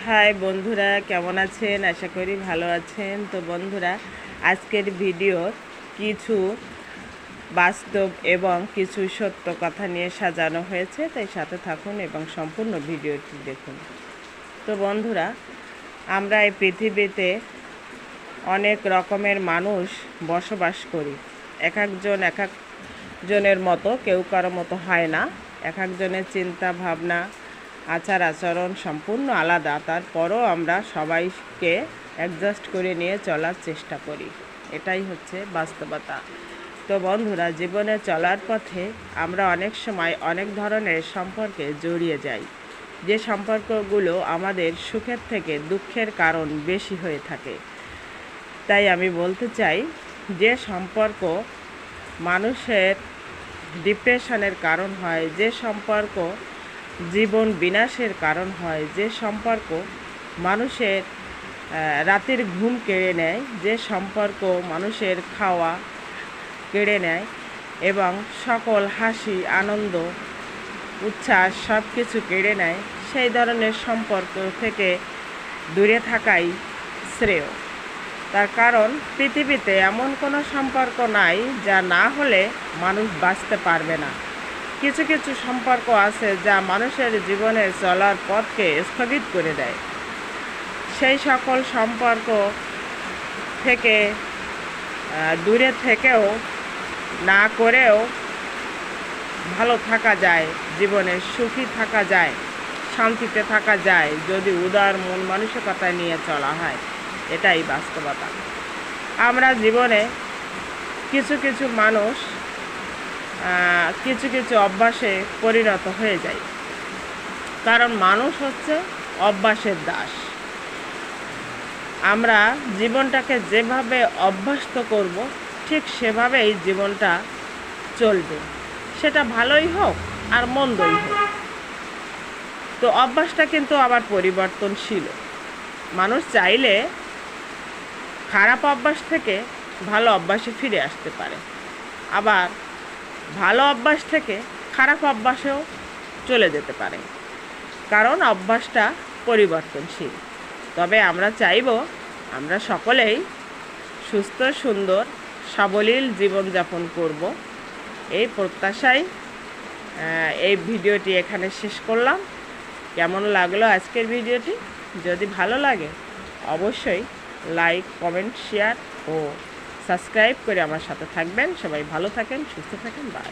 High বন্ধুরা, কেমন আছেন? আশা করি ভালো আছেন। তো বন্ধুরা, আজকের ভিডিওর কিছু বাস্তব এবং কিছু সত্য কথা নিয়ে সাজানো হয়েছে, তাই সাথে থাকুন এবং সম্পূর্ণ ভিডিওটি দেখুন। তো বন্ধুরা, আমরা এই পৃথিবীতে অনেক রকমের মানুষ বসবাস করি। এক একজনের মতো, কেউ কারো মতো হয় না। এক একজনের চিন্তা ভাবনা, আচার আচরণ সম্পূর্ণ আলাদা। তারপরও আমরা সবাইকে অ্যাডজাস্ট করে নিয়ে চলার চেষ্টা করি। এটাই হচ্ছে বাস্তবতা। তো বন্ধুরা, জীবনে চলার পথে আমরা অনেক সময় অনেক ধরনের সম্পর্কে জড়িয়ে যাই, যে সম্পর্কগুলো আমাদের সুখের থেকে দুঃখের কারণ বেশি হয়ে থাকে। তাই আমি বলতে চাই, যে সম্পর্ক মানুষের ডিপ্রেশনের কারণ হয়, যে সম্পর্ক জীবন বিনাশের কারণ হয়, যে সম্পর্ক মানুষের রাতের ঘুম কেড়ে নেয়, যে সম্পর্ক মানুষের খাওয়া কেড়ে নেয় এবং সকল হাসি আনন্দ উচ্ছ্বাস সব কিছু কেড়ে নেয়, সেই ধরনের সম্পর্ক থেকে দূরে থাকাই শ্রেয়। তার কারণ পৃথিবীতে এমন কোনো সম্পর্ক নাই যা না হলে মানুষ বাঁচতে পারবে না। কিছু কিছু সম্পর্ক আছে যা মানুষের জীবনে চলার পথকে স্থগিত করে দেয়। সেই সকল সম্পর্ক থেকে দূরে থেকেও না করেও ভালো থাকা যায়, জীবনে সুখী থাকা যায়, শান্তিতে থাকা যায়, যদি উদার মন মানসিকতা নিয়ে চলা হয়। এটাই বাস্তবতা। আমরা জীবনে কিছু কিছু মানুষ কিছু কিছু অভ্যাসে পরিণত হয়ে যায়, কারণ মানুষ হচ্ছে অভ্যাসের দাস। আমরা জীবনটাকে যেভাবে অভ্যস্ত করব, ঠিক সেভাবেই জীবনটা চলবে, সেটা ভালোই হোক আর মন্দই হোক। তো অভ্যাসটা কিন্তু আবার পরিবর্তনশীল। মানুষ চাইলে খারাপ অভ্যাস থেকে ভালো অভ্যাসে ফিরে আসতে পারে, আবার ভালো অভ্যাস থেকে খারাপ অভ্যাসেও চলে যেতে পারে, কারণ অভ্যাসটা পরিবর্তনশীল। তবে আমরা চাইব আমরা সকলেই সুস্থ সুন্দর সাবলীল জীবনযাপন করব, এই প্রত্যাশায় এই ভিডিওটি এখানে শেষ করলাম। কেমন লাগলো আজকের ভিডিওটি? যদি ভালো লাগে অবশ্যই লাইক, কমেন্ট, শেয়ার ও সাবস্ক্রাইব করে আমার সাথে থাকবেন। সবাই ভালো থাকেন, সুস্থ থাকেন। বাই।